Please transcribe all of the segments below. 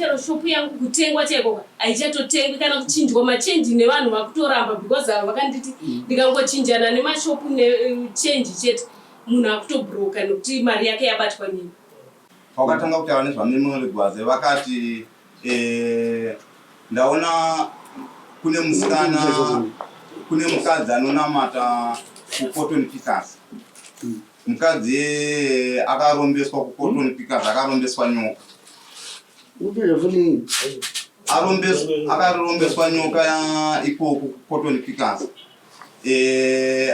chero shopu yangu kutengwa cheko aichatotengwi kana kuchinjwa machange nevanhu vakutoramba because ava vakanditi ndikangochinjana nemashopu nechange chete munhu akutobroka nekuti mari yake yabatwa nyini. Wakatanga kutaura nezvamemori gwaze vakati ndaona kune musikana kune mukadzi anonamata kuCotton Pickers. Mukadzi akarombeswa kuCotton Pickers, akarombeswa nyoka. Akarombeswa nyoka ikoko kuCotton Pickers.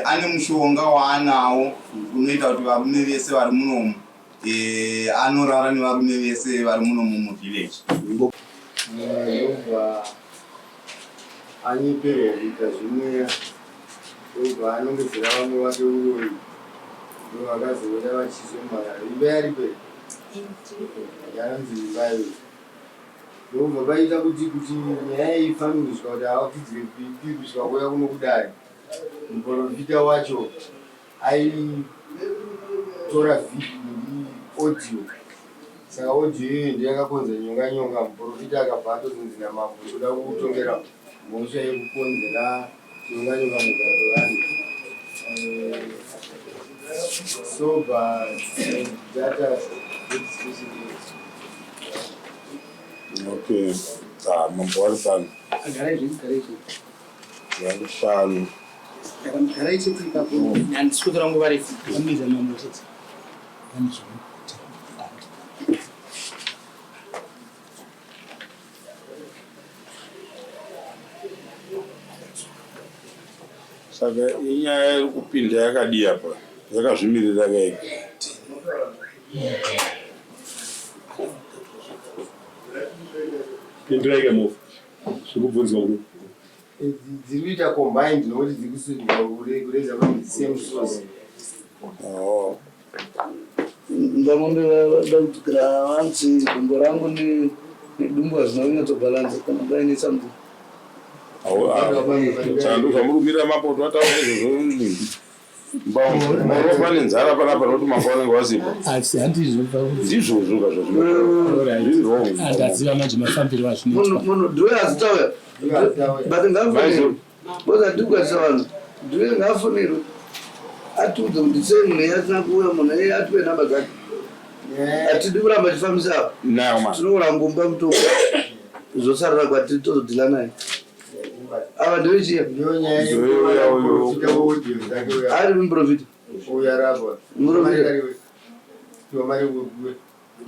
Ane mushonga waanawo unoita kuti varume vese vari munomu anorara nevarume vese vari munomu muvillage. Yobva anyiperera kuita zvimwe yobva anongedzera vamwe vake urori ndo vakazoita vachizomara imba yaripe yanonzi imba iyo yobva vaita kuti nyaya ifambiswa kuti havakidzire pipi kusvika kuya kuno kudai muprofita wacho aitora audio saka audio iyoyo ndiyakakonza nyonga muprofita akabva atozonzina mambo kuda kutongera mhosva yekukonzera nyonga mugaro vanhu so data okay mambo ari pano pano Garai chete ipapo handiswedera nguva refu vamiza mambo chete saka inyaya iri kupinda yakadii apa yakazvimirira kaika pindiraike mofu zvikubvunzwa kuti dziri kuita combined nokuti dziri kusudwa kureza kuti same source. Ndamonda kutikira vanzi gumbo rangu nedumbu hazvina kunyatsobhalanza kana daine something. Chandu zvamurumirira mapoto ataura izvozvo mbauropa nenzara panapa nokuti mamba vanenge vazipa ndizvozvo kazvaziva manje mafambiro munhu ndiwe azitauya but ngafanirwe boza ndikukatisa vanhu ndiwe ngafanirwe atiudze kuti sei munhu yasina kuuya munhu iye atipe namba dzake atidi kuramba chifambisa apa tinorangomba mutombo zvosarira kwatiri tozodhila naye ava ndevechiya ari muprofita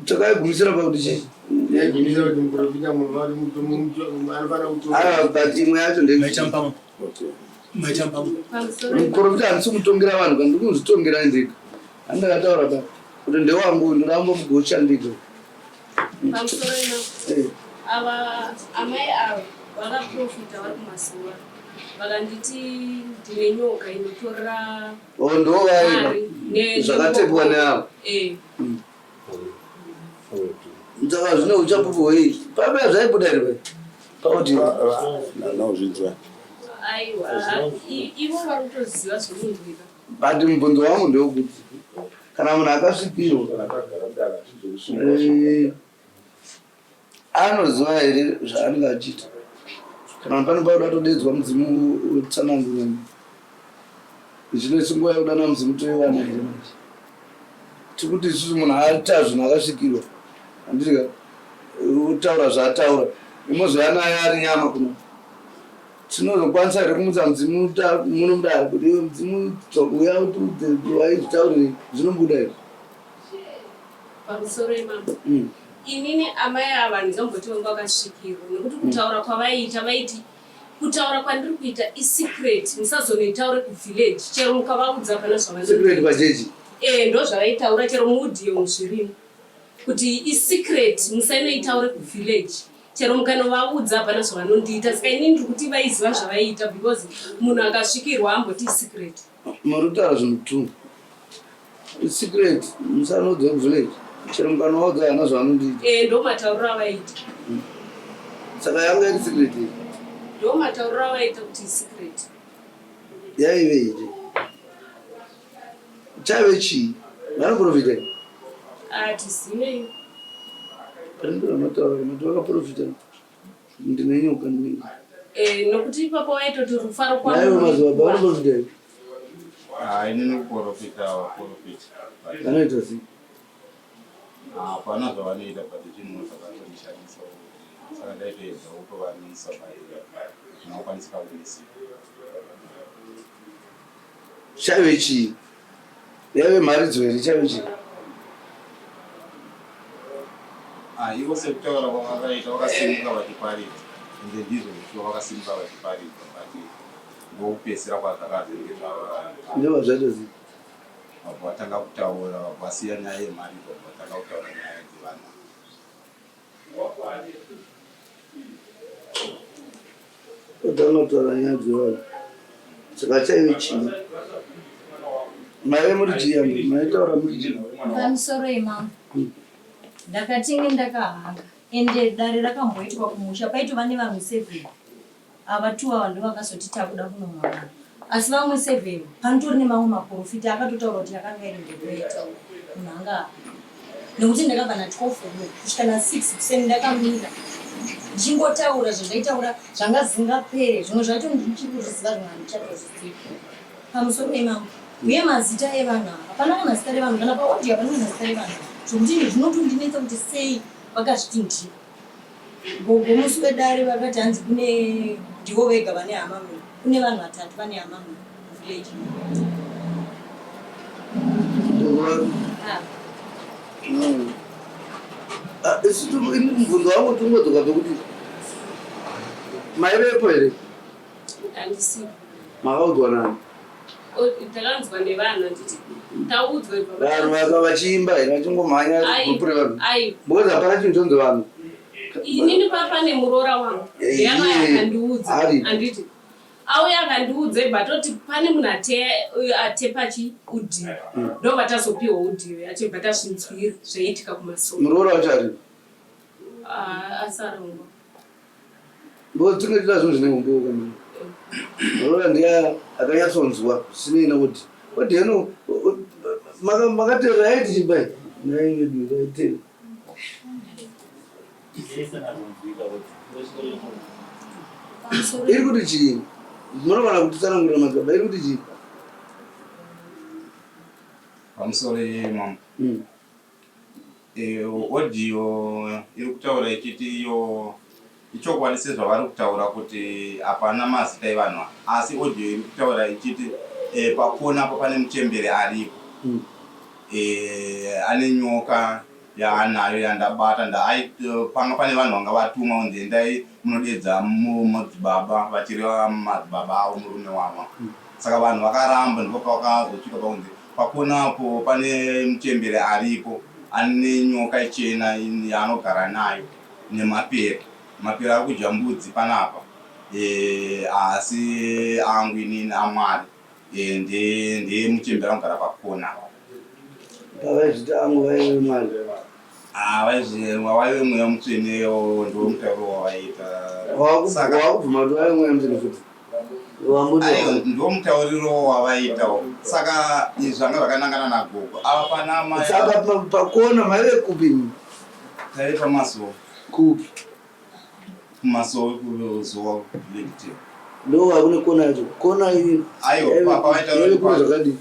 takaigumisira pakuti chii but imwe yacho muprofita handisi kutongera vanhu kana ndikunozvitongera ndega handakataura pa kuti ndewangu ndoramba mugosha ndega ava amai ava vakaprofita vari kumazuva vakanditi ndine nyoka inotora ndovai zvakatepwa neavo saka zvino uchapupoi papea zvaibuda iriwe pauti nauzvinzwa aiwa ivo vari kutoziva zvomunzwika but mubvunzo wangu ndewekuti kana munhu akasvikirwa anoziva here zvaanenge achiita kana pano pauda todedzwa mudzimu wetsanangura zvinoisi nguva yekudana mudzimu toiwana here manje tikuti isusu munhu aita zvinhu akasvikirwa handitika utaura zvaataura imozoyanaye ari nyama kuno tinozokwanisa here kumutsa mudzimu munomudara kuti iwe mudzimu uya waizvitaurire zvinombuda here pamusoro imamo inini amai ava ndingamboti vangu vakasvikirwa nekuti kutaura kwavaiita vaiti kutaura kwandiri kuita isecret musazonoitaure kuvillage chero mukavaudza pana zvavajeji ndo zvavaitaura chero muudhiyo zvirimo kuti isecret musainoitaure kuvillage chero mukanovaudza pana zvavanondiita saka inini ndiri kuti vaiziva zvavaiita because munhu akasvikirwa amboti isecret muri kutaura zvinhu tu isecret musanoudza kuvillage chero mukanovaudza hana zvavanondiita ndo matauriro avaita saka yanga iri secret ndo matauriro avaita kuti isecret yaive chaive chii vanoprofita tizimei Parindira matoka profita. Ndinenyoka ndini. Nokuti ipapo waitoti rufaro kwa Nayo mazuva bari profita. Inini kuprofita waprofita. Anoita sei? Hapana zvavanoita but chinhu zvakatorishandisa. Saka ndaitoedza kutovanisa zvinokwanisika kunisi. Chaive chii? Yave mharidzo here chaive chii? Ivo sekutaura kwavakaita vakasimuka vachiparidza. Ende ndizvo zvichiva vakasimuka vachiparidza. But ndokupedzisira kwazvakazenge zvava. Ndova zvaita sei? Vatanga kutaura vasiya nyaya yemari vatanga kutaura nyaya dzevanhu. Vatanga kutaura nyaya dzevanhu. Saka chaive chii? Mave muri chii? Maitaura muri chii? Pamusoro imam. Ndakatinge ndakahanga. Ende dare rakamboitwa kumusha paitova nevanhu 7. Ava 2 ava ndo vakazoti takuda kunomwana. Asi vamwe 7 panotori nemamwe maprofita akatotaura kuti yakanga iri ndokuita kunhanga. Nekuti ndakabva na 12 kusvika na 6 kuseni ndakamira. Ndichingotaura zvazvaitaura zvangazingapere zvimwe zvacho ndichikuziva zvimwe handichatozviziva. Pamusoro imam. Uye mazita evanhu ava hapana mazita evanhu kana paodhi hapana mazita evanhu. Zvokuti zvinotondinetsa kuti sei vakazviti ndi. Musi wedare vakati hanzi kune ndivo vega vane hama mwe. Kune vanhu 3 vane hama mwe village. Isi mubvunzo wangu tungodzoka pekuti maivepo here? Handisi. Makaudzwa nani? Ndakanzwa nevanhu handiti. Taudzwa vanhu vaka vachiimba here vachingomhanya kupure vanhu. Because hapana chinhu chonzi vanhu. Inini pane murora wangu. Yanga yakandiudza. Handiti. Auya akandiudza batoti pane munhu atepa chiudhi. Ndo vatazopiwa udhi achibva tasvinzwira zvaiitika kumasoro. Murora wacho ari? Asarangwa. Because tingetida zvinhu zvine umbo kana. Murora ndiye akanyatsonzwa zvisinei nekuti. Kuti heno makatera yaiti chibai? Nainge yaitera. Iri kuti chii? Munowana kuti tsanangurira mazaba iri kuti chii? Pamusoro yemam. Audio iri kutaura ichiti iyo ichokwanise zvavari kutaura kuti hapana mazita evanhu. Asi audio iri kutaura ichiti pakona apa pane muchembere aripo. Ane nyoka yaanayo yandabata panga pane vanhu vanga vatuma kunzi endai munodedza madzibaba vachireva madzibaba avo murume wavo. Saka vanhu vakaramba ndipo pavakazosvika pakunzi pakonapo pane muchembere aripo ane nyoka chena yaanogara nayo nemapere. Mapere ari kudya mbudzi panapa. Asi angu inini aMwari. Ndiye muchembere anogara pakona. Pavaizvita angu vaive Mwari. Waive mweya mutsvenewo ndo mutauro wavaita. Wakubvuma kuti vaive mweya mutsvene futi? Ndo mutauriro wavaitawo. Saka izvi zvanga zvakanangana nagogo. Ava pana mai. Saka pakona maive kupi? Taive pamasowe. Kupi? Kumasowe kuzuva village. Ndo vakune kona yacho. Kona iyi. Aiwa pavaitaura kuna zvakadii?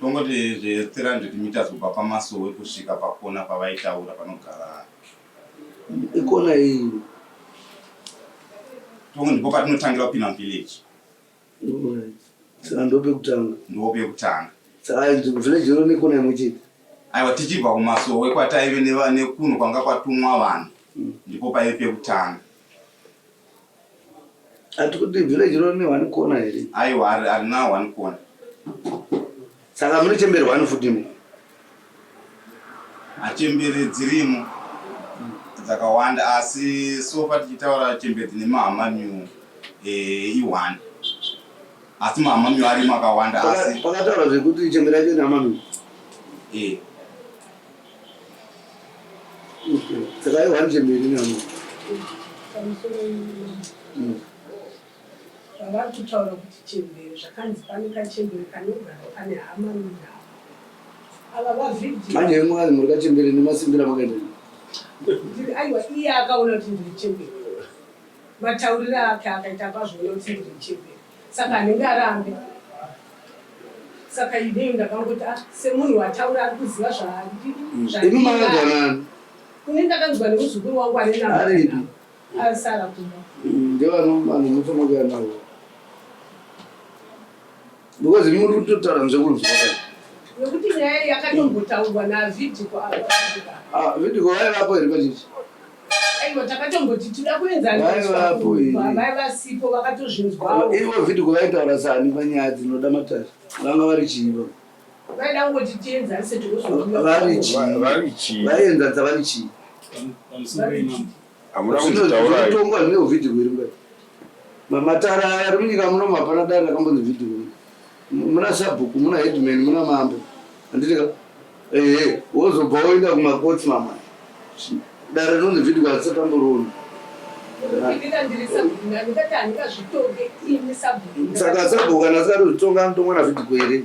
Tongoti zve300 meters kubva pamasowe kusvika pakona pavaitaura panogara. Ikona iyi. Tongo ndipo patinotangira kupinda muvillage. Saka ndo pekutanga. Ndo pekutanga. Saka village iro nekona imwe chete. Aiwa tichibva kumasowe kwataive nekunhu kwanga kwatumwa vanhu. Ndipo paive pekutanga. Ati kuti village iro ne 1 kona here? Aiwa harina 1 kona. Saka mune chembere 1 futimo? Chembere dzirimo dzakawanda asi sofa tichitaura chembere dzine mahamanyu i1. Asi mahamanyu ari makawanda asi. Pakataura zvekuti chembere yacho ine mahamanyu? Saka i1 chembere ine mahamanyu. Vari kutaura kuti chembere zvakanzi pane kachembere kanogara pane hama nendau. manje mwazi muri kachembere nemasimbira makaenda aiwa iye akaona kuti ndiri chembere mataurira ake akaita kwazvoona kuti ndiri chembere saka anenge arambe saka idei ndakangoti semunhu wataura ari kuziva imi makaganani kune ndakanzwa nemuzukuru wangu aripi asara kumba ndevanomanhu mutomokaa navo because imi muri kutotaura zvekunzwa kwakati nekuti nyaya yakatombotaurwa navidhiko vidhiko vaivapo here pachichi aiwa takatomboti tida kuenzanavasipo vakatozvinzwawo ivo vidhiko vaitaura sani panyaya dzinoda matari vanga vari chiiva vaida ngoti tienzanise vari chii vaienzanisa vari chii zvinotongwa zvine vidhiko iri mbai matara ari munyika muno mapana dare rakambonzi vidhiko muna sabhuku muna headman muna mambo anditika wozobva woenda kumakotsi mama dare rinonzi vidhiko hatisatamborona saka sabhuku kana sikatozvitonga anotonga navidhiko here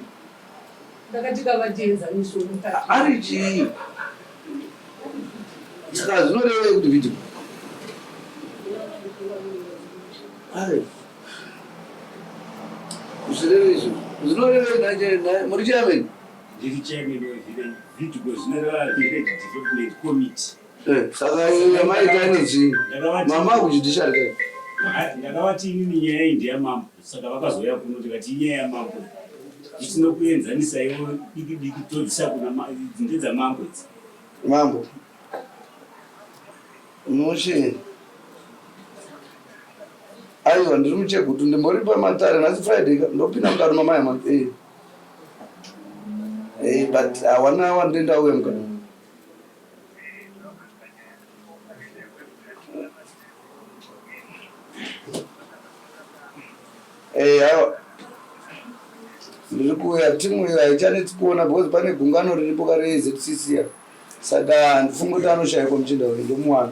ari chii saka zvinorevei kuti vidhiko zvirevei zvinorevei muri chairman ndiri chairman wevidhiko zvinoreva village development committee saka maitainozvi mama akuchidishari kai ndakavati inini nyaya iyi ndeyamambo saka vakazoya kuno tikati inyaya yamambo isino kuenzanisaiwo diki todzisa kuna ndedzamambo idzi mambo noshe aiwa ndiri muchegutu ndimbori pamatare nhasi friday ndopinda mukati mamaya but hawana wandendauya mukati aiwa ndiri kuuya timu iyo haichanetsi kuona because pane gungano riripo kare ZCC ya saka ndifunga kuti anoshayikwa muchinda uyu ndomuwana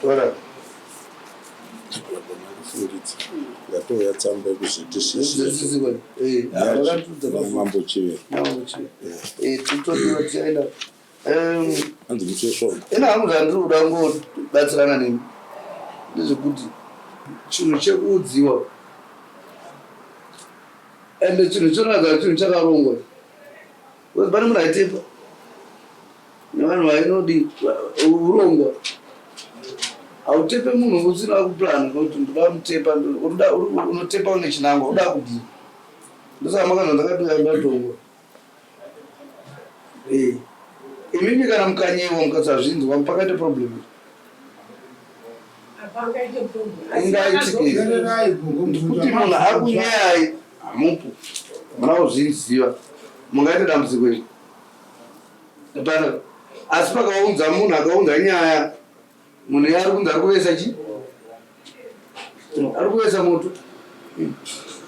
ora yatoya tsamba yekuzvitishiamambo chivera titodiwa tiaenda anzi muchesvona ina hangu zvandiri kuda kungobatsirana nemi ndezvekuti chinhu chekuudziwa ende chinhu chonaga chinhu chakarongwa because pane munhu aitepa nevanhu vainodi urongwa hautepe munhu usina kuplana kuti ndoda mutepa unotepa une chinangwa uda kudii ndosaka makanzwa ndakatoya ndatongwa imimi kana mukanyewa mukasazvinzwa pakaite problem ingaitike kuti munhu akunyayai hamupo muna kuzviziva mungaite dambudziko iri pana asi pakaunza munhu akaunza nyaya munhu ye ari kunzi ari kuvesa chi ari kuvesa moto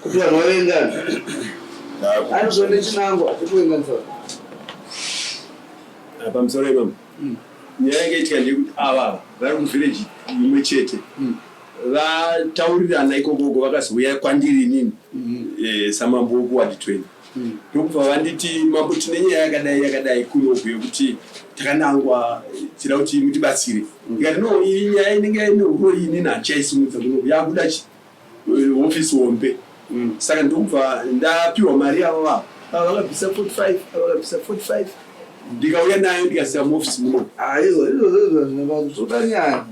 kuti vanhu vavengana anizone chinangwa chekuvenganisa pamusoro ipamo nyaya yanga itika ndekuti ava vari muvhireji imwe chete vataurirana ikokoko vakazouya kwandiri inini samambo wokuwadi 20 ndokubva vanditi mambo tine nyaya yakadai kunobhuye kuti takanangwa tira kuti mutibatsire ndikati no iyi nyaya inenge ine uro inini hachiaisimudza kunoku yakuda hofisi hombe saka ndokubva ndapiwa mari yavo vavo ava vakabvisa 45 vakabvisa 45 ndikauya nayo ndikasiya muofisi muno izvozvozvoda nyaya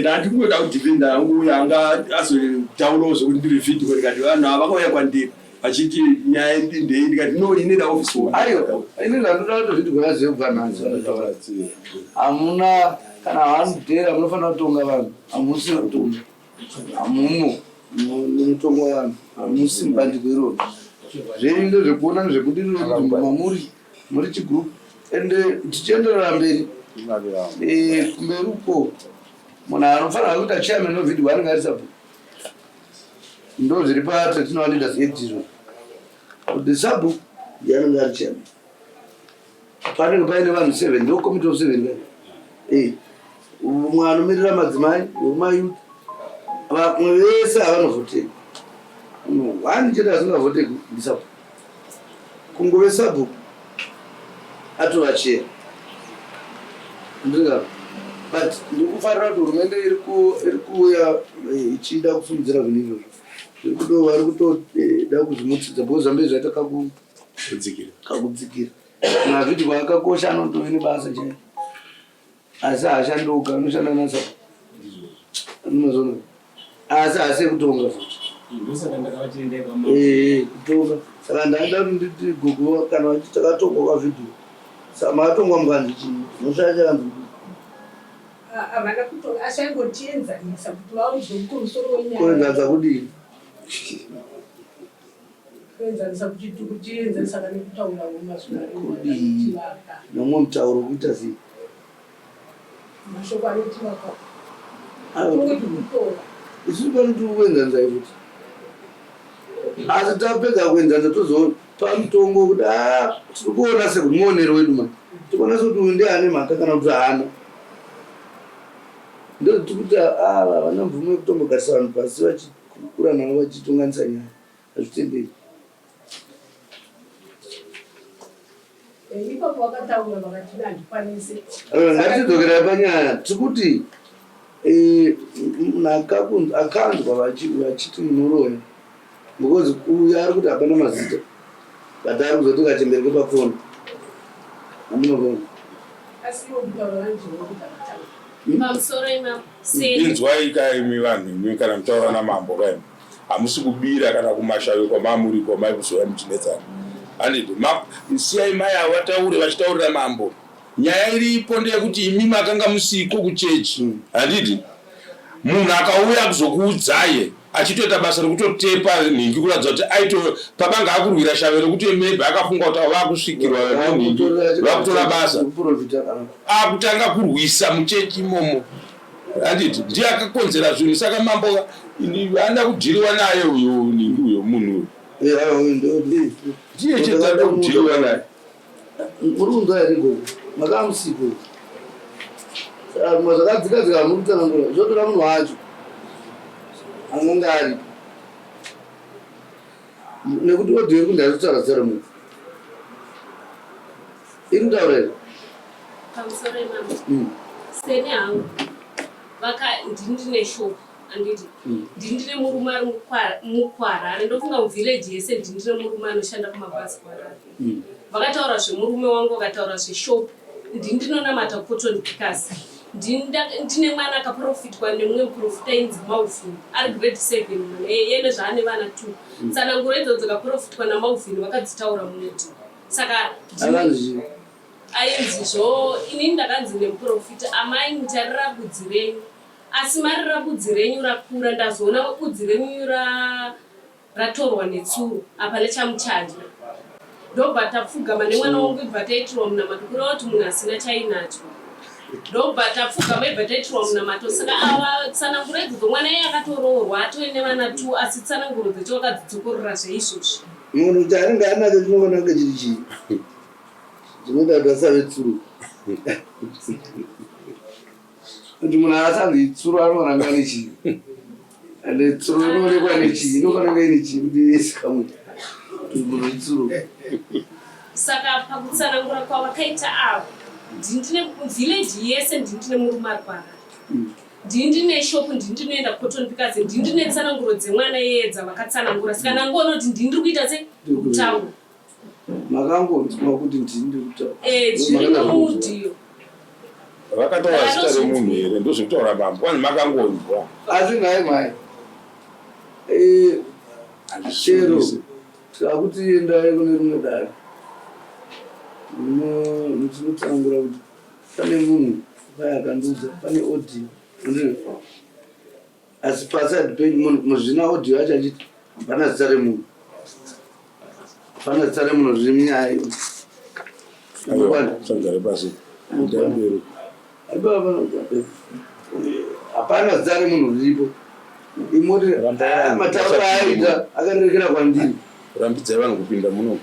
handingoda kudhipenda hangu yanga azotaurawo zvokuti ndiri vidhiko ndikati vanhu ava vakauya kwandiri vachiti nyaya ndei ndikati no ineda ofisi aiwa ini zvandoda kuti vidhiko vazive nanzi hamuna kana vanudhera munofanira kutonga vanhu hamusi kutonga hamumo munotonga vanhu hamusi mubandiko iroro zvenyu ndezvekuona nezvekuti mamuri muri chigroup ende tichienderera mberi kumberi uko munhu anofanira kuita chairman wevidhiko anenge ari sabhuku ndo zviri patatinowa leaders edizvo kuti sabhuku yanenge ari chairman panenge paine vanhu 7 ndo committee of 7 kai umwe anomirira madzimai wekumayuth vamwe vese havanovhoteka Wani chete asingavhote ndisapo kungove sabhuku atova chera ndinga but ndikufarira kuti hurumende iri kuuya ichida kufungidzira zvinhu izvozvo iri kuto vari kutoda kuzvimutsidza because zvambe zvaita kakudzikira mazviti kwakakosha anotove nebasa chaio asi haashandoka anoshanda nasapo anomazona asi haasi ekutonga futi kutonga saka ndaida kuti nditi gugu kana vachitakatongwa kwavhidhiyo samatongwa mukanzi chii noshacha kanzi kuenzanisa kudini kudini nomwe mutauro kuita sei isusu panoti kuenzanisa ikuti asi tapedza kuenzanisa tozopa mutongo kuti tiri kuona sekuti muonero wedu ma tikuona sekuti uyu ndiane mhaka kana kuti haana ndoti kuti vana mvumo yekutombogarisa vanhu pasi vachikura navo vachitonganisa nyaya hazvitendei ngatidzokera panyaya tikuti akanzwa vachiti munoroya because uyu ari kuti hapana mazita but ari kuzoti katembereke pafoni andinogona inzwai kaimi vanhu imi kana mutaura namambo kaimi hamusi kubira kana kumashavi kwamamuriko mai kuzova muchinetsana handiti siyai mai avo vataure vachitaurira mambo nyaya iripo ndeyekuti imi makanga musiko kuchechi handiti munhu akauya kuzokuudzaye achitoita basa rekutotepa nhingi kuratidza kuti aito pabanga akurwira shave rekuti maybe akafunga kuti vakusvikirwa nenhingi vakutora basa akutanga kurwisa muchechi imomo handiti ndiye akakonzera zvinhu saka mambo anda kudhiriwa naye uyo nhingi uyo munhu uyo ndiye chedzada kudhiriwa naye muri kunzwa here gogo makamusiko zvakadzikadzika muri kutsanangura zvotora munhu wacho anenge ari nekuti odhiwe kuti ndazvitaura zera munhu iri kutaura here pamusoro emambo sene hangu ndindine shopu anditi ndindine murume ari mukwarare ndofunga muvhileji yese ndindine murume anoshanda kumabhazi kwarare vakataura zvemurume wangu vakataura zveshopu ndindinonamata cotton pickers ndine mwana akaprofitwa nemumwe muprofita ainzi Maufini ari grade 7 yene zvaane vana 2 tsananguro idzo dzakaprofitwa naMaufini vakadzitaura muti saka ainzizvo inini ndakanzi nemuprofita amai mutarira budzi renyu asi marira budzi renyu rakura ndazoona budzi renyu ratorwa netsuro apa nechamuchaja ndobva tapfugama nemwana wangu ibva taitirwa munamato kureva kuti munhu asina chainacho ndobva tapfugama ibva taitirwa munamato saka ava tsananguro idzodzo mwana iye akatoroorwa atoine vana 2 asi tsananguro dzecho vakadzidzokorora zveizvozvi munhu kuti anenge anacho tinoona kunge chiri chii zvinoda kuti asave tsuru kuti munhu asanzi tsuru anoranga nechii ande tsuru inoonekwa nechii inofanira kunge ine chii kuti isikamuti munhu itsuru saka pakutsanangura kwavakaita avo ndindine vhileji yese ndindine murume ari kwarara ndindine shopu ndindinoenda cotton pickers ndindine tsananguro dzemwana iyeye dzavakatsanangura saka nangoona kuti ndindiri kuita sei kutaura makangonzwa kuti ndindiri kutaura zviri nomudhiyo vakataura zita remunhu here ndozvekutaura mambo vanhu makangonzwa asi nhaye mai chero akuti endai kune rimwe dare ndinotangura kuti pane munhu pai akandiudza pane audio asi paside page muzvina audio acho achiti hapana zita remunhu hapana zita remunhu zviri munyaya iyo hapana zita remunhu riripo imoti matauro aaita akarerekera kwandiri rambidzai vanhu kupinda muno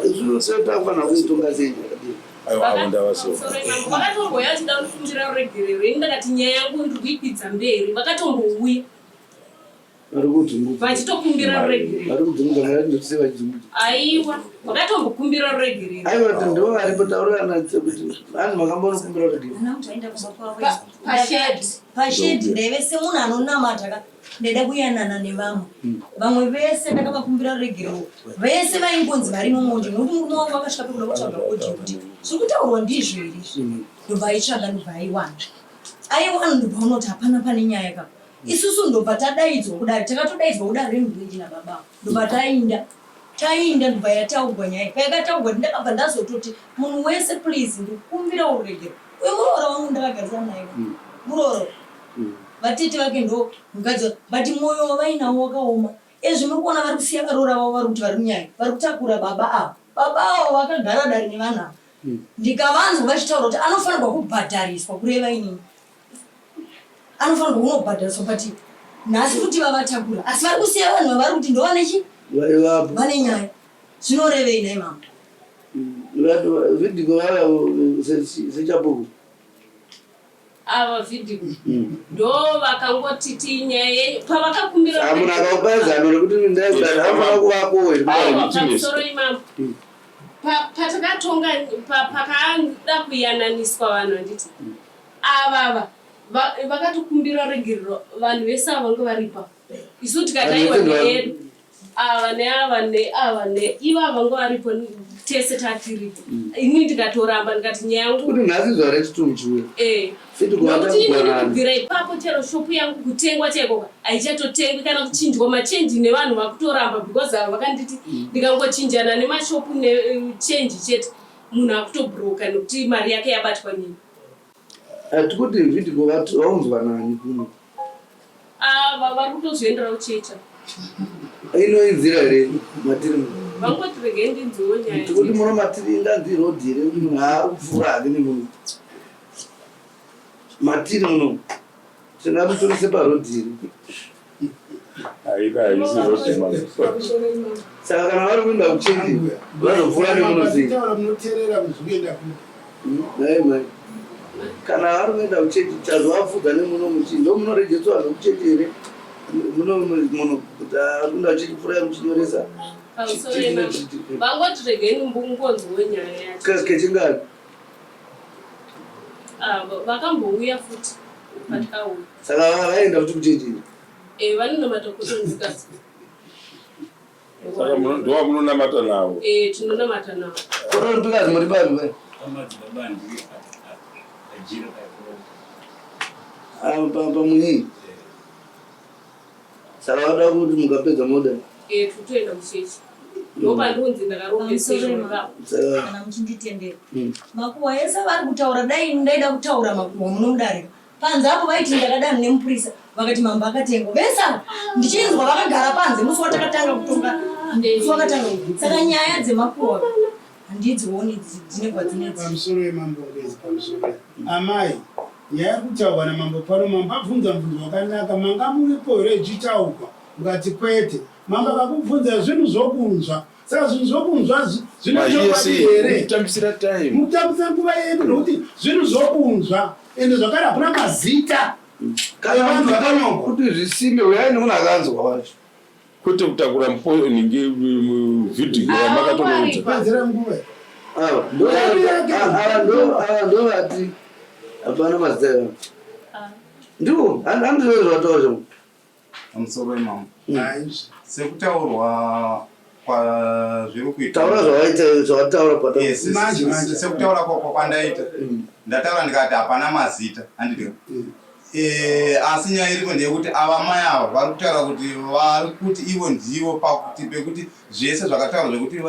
zvosetakufana kuitonga sei vakatomboya achida kufundira ruregerero ini ndakati nyaya yangu ndiri kuipidza mberi vakatombouya vachitokumbira ruregerero. Aiwa, vakatombokumbira ruregerero. Aiwa, ndo varipotaurana kuti vanhu vakambonokumbira ruregerero. Pashedi ndevese munhu anonamata ndeda kuyanana nevamwe. Vamwe vese ndakavakumbira ruregerero. Vese vaingonzi vari mumojo nokuti murume wangu akasvika pekuda kutsvaga oji kuti zviri kutaurwa ndizvo here izvi. Ndobva aitsvaga ndobva aiwanda. Aiwanda ndobva unoti hapana pane nyaya kapa. Isusu ndobva tadaidzwa kudari takatodaidzwa kudari remureji nababa. Ndobva tainda ndobva yataurwa nyaya. Payakataurwa ndakabva ndazototi munhu wese please ndikukumbira uregero. Uye muroora wangu ndakagarisana naye. Muroora. Vatete vake ndo mukadzi vati mwoyo wavainawo wakaoma. Ezvi muri kuona vari kusiya varoora vavo vari kuti vari munyaya. Vari kutakura baba avo. Baba avo vakagara dari nevanhu avo. Ndikavanzwa vachitaura kuti anofanirwa kubhadhariswa kureva inini. Anofanirwa kunobhadhariswa pati nhasi kuti vavatakura. Asi vari kusiya vanhu vavari kuti ndovane chi? Vane nyaya. Zvinorevei nai mama? Vidhiko vava sechapuku. Ava vidhiko ndo vakangoti tinyaya pavakakumbira munhu akaupazano rekuti ndaifana kuvako pamusoro imamo patakatonga pakada kuyananiswa vanhu vanditi avava vakatokumbira regerero vanhu vese ava vange varipa isu tikadaiwa needu ava neava neivava vange varipo tese tatiripo ini ndikatoramba ndikati nyaya yangu kuti nhasi zuva rechitumbu chiuya nokuti ini ndikubvira ipapo chero shopu yangu kutengwa chaiko haichatotengwi kana kuchinjwa machenji nevanhu vakutoramba because ava vakanditi ndikangochinjana nemashopu nechenji chete munhu akutobhuroka nekuti mari yake yabatwa nini. Tikuti vidhiko vaunzwa nani kuno? Vari kutozviendera kuchecha. Inoinzira here matiri vangoti regei ndinziwo nyaya. Tikuti muno matiri inganzi rodhi here munhu haarikupfuura hake nemunhu. Matiri muno tingamutorise parodhi here. Saka kana vari kuenda kuchenji vanopfuura nemuno sei? Kana vari kuenda kuchenji chazovafudza nemuno muchi ndo munoregedzwa vanhu kuchenji here muno kuti arikunda kuchechipfuura muchinyoresa vangoti regei mbungonziwo nyaya yacho kechingani vakambouya futi patikauya saka vaenda kuti kuchenji vanonamata kutonzikasi saka ndova munonamata navo tinonamata navo kororipikazi muri pavi pamunyi saka vada kuti mukapedza moda tutoenda kuchechi ndopandunzi ndakarombeseaa kana muchinditendera makuhwa ese vari kutaura dai ndaida kutaura makuhwa munomudarika panze apo vaiti ndakadani nemupurisa vakati mambo akatengwa vesa ndichinzwa vakagara panze musi watakatanga kutonga musi wakatanga saka nyaya dzemakuhwa handidzioni dzinegwa dzinedzi pamusoro yemambo ngezi pamusoro amai nyaya kutaurwa namambo pano mambo abvunza mvunzo wakanaka manga muripo here ichitaurwa ngati kwete mambo akakubvunza zvinhu zvokunzwa saka zvinhu zvokunzwa zvinochokwadi here mutambisa nguva yedu nokuti zvinhu zvokunzwa ende zvakare hakuna mazita evanhu vakanyongwa kuti zvisimbe uyai nemunhu akanzwa wacho kwete kutakura muponingi vidhiko ramakatoudza padzira nguva ava ndo vati hapana mazita evanhu ndiwo handizvo zvataura zvangu pamusoro imamo sekutaurwa kwazviri kuita taura zvawataura sekutaura kwandaita ndataura ndikati hapana mazita handiti asi nyaya iripo ndeyekuti ava mai ava vari kutaura kuti vari kuti ivo ndivo pakuti pekuti zvese zvakataurwa zvekuti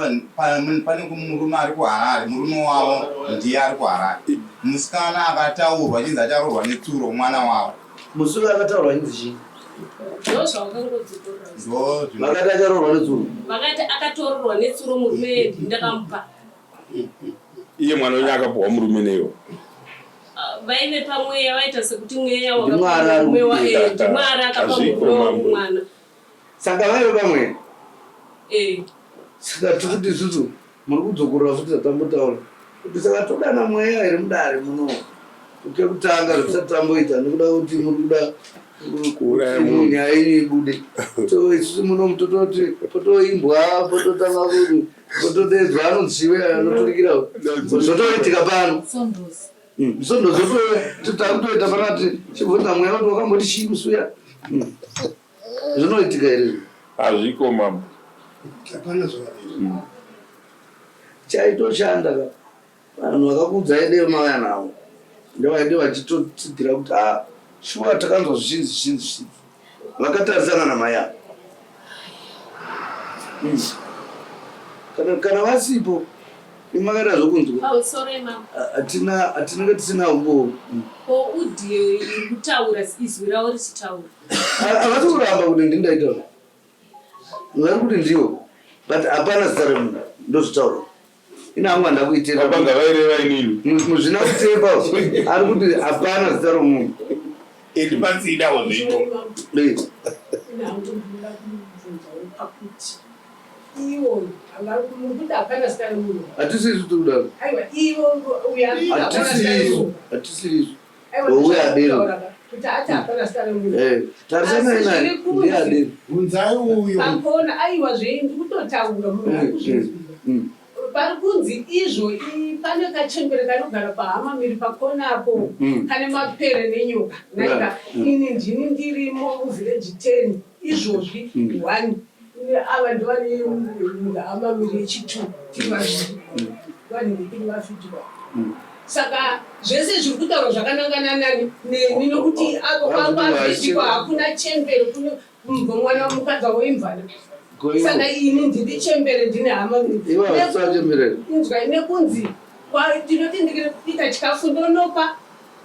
pane murume ari kuharare murume wavo ndiye ari kuharare musikana akataurwa chinzi acharoorwa netsuro mwana wavo musuku akataurwa chinzi chii vakati acharoorwa netsuro vakati akatororwa netsuro murume yedu ndakamupa iye mwana wenye akapuhwa murume neyo vaive pamweya vaita sekuti mweya ndimwari akapa mwana saka vaive pamweya saka tikuti isusu muri kudzokorora futi zatambotaura kuti saka todana mweya here mudare muno ukekutanga zvisati tamboita nekuda kuti muri kuda nyaya ibude so isusu muno mutototi potoimbwa pototanga kuti potodedzwa anozive anoturikira zotoitika pano sondozi titakutoita panati chibvunza mweya kuti wakamboti chii suya zvinoitika here hazviko mama chaitoshanda ka vanhu vakakudzai deo mauya navo ndovaide vachitotsigira kuti shuwa takanzwa zvichinzi vakatarisana namai avo kana vasipo imakaita zvokunzwa hatinenge tisina umboo udhiyo iri kutaura izwi ravo richitaura havasi kuramba kuti ndindaitaura vari kuti ndiwo but hapana zita remunhu ndozvitaura inangwa ndakuitira vanga vaireva inini muzvina kutepa ari kuti hapana zita romunhu edipatsidawo zvipo hatisizvi tikudaro hatisizvi ouye adero tarisana inai ndiadero unzai uyo akona aiwa zvendi kutotaura munhu pari kunzi izvo pane kachembere kanogara pahama miri pakonapo kane mapere nenyoka naika ini ndini ndirimo muvhireji 10 izvozvi 1 ava ndovane hama miri yechi2 tivazviri vanenge vafitwa saka zvese zviri kutaura zvakanangana nani neni nokuti avo vavhidikwa hakuna chembere kune mwana wamukadzi woimvana saka ini ndiri chembere ndine hama inzwa nekunzi ndinoti ndikuita chikafu ndonopa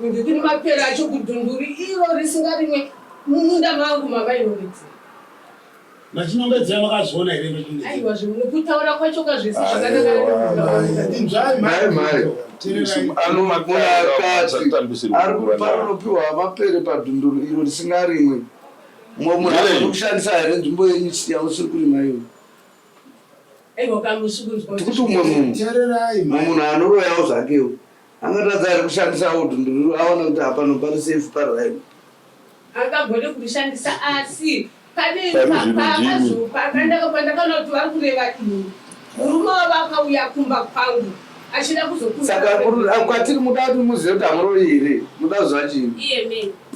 ndikuni mapere acho kudhunduri iro risinga rimwe mumunda mangu mavainobetsera machinongedzera makazviona here aiwa zvimwe kutaura kwacho kazvese zvakanakaarikuparanopiwa mapere padhunduru iro risinga rimwe munhu kushandisa here nzvimbo yenyu yamusiri kurima iyo tikuti umwe munhu anoroyawo zvakewo angatadza ari kushandisawo dhunduru aona kuti hapano pari safe pariraini angagone kurishandisa asi pandakaona kuti vari kureva ini murume wavakauya kumba kwangu achida kuzosaka kwatiri muda kuti muzive kuti hamuroi here muda zvachini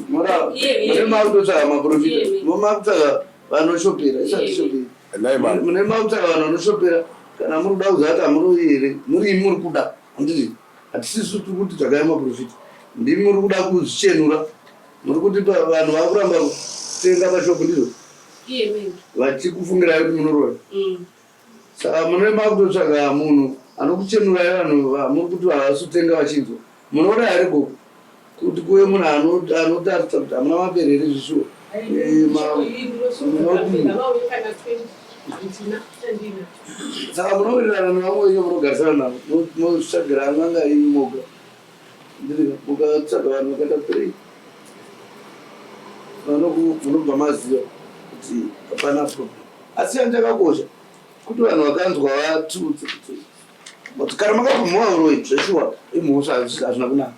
mune makutotsvaga maprofita momakutsvaga vanoshopera isatishopera mune makutsvaga vanhu vanoshopera kana muri kuda kuziva kuti hamuroi here muri muri kuda handiti hatisisu tiri kuti tsvagai maprofita ndimi muri kuda kuzvichenura muri kuti vanhu vakuramba kutenga pashopu ndizvo vachikufungirai kuti munoroya saka mune makutotsvaga munhu anokuchenurai vanhu muri kuti havasutenga vachinzwa munoda here goko kuti kuve munhu anotaridza kuti hamuna maperere zvishuwa saka munowirirana nevamwe venyu munogarisana navo motsvagira anganga imi moga mukatsvaga vanhu vakaita kurei munobva maziva kuti hapana problem asi yanjakakosha kuti vanhu vakanzwa vatudze kuti kana makabva muvauroi zveshuwa imhosva hazvina kunaka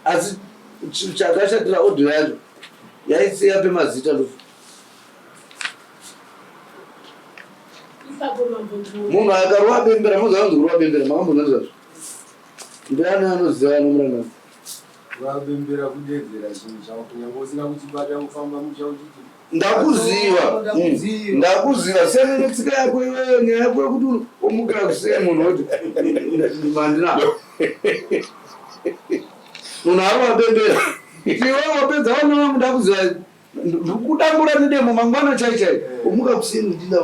asi chakashatira odho yacho yaisiya pemazita lofu munhu akarwa bembera mozavanzi kurwa bembera makambonazvazvo ndiani anoziva anomurana vabembera kudedzera chinhu chavo kunyange usina kuchibata kufamba muchauchiti ndakuziva senenetsika yako iweyo nyaya yako yekuti omukira kusiya munhu woti mandina munhu ari wabembera iwe wapedza wanaa ndakuziva ndikudambura nedemo mangwana chaichai omuka kusini ndinda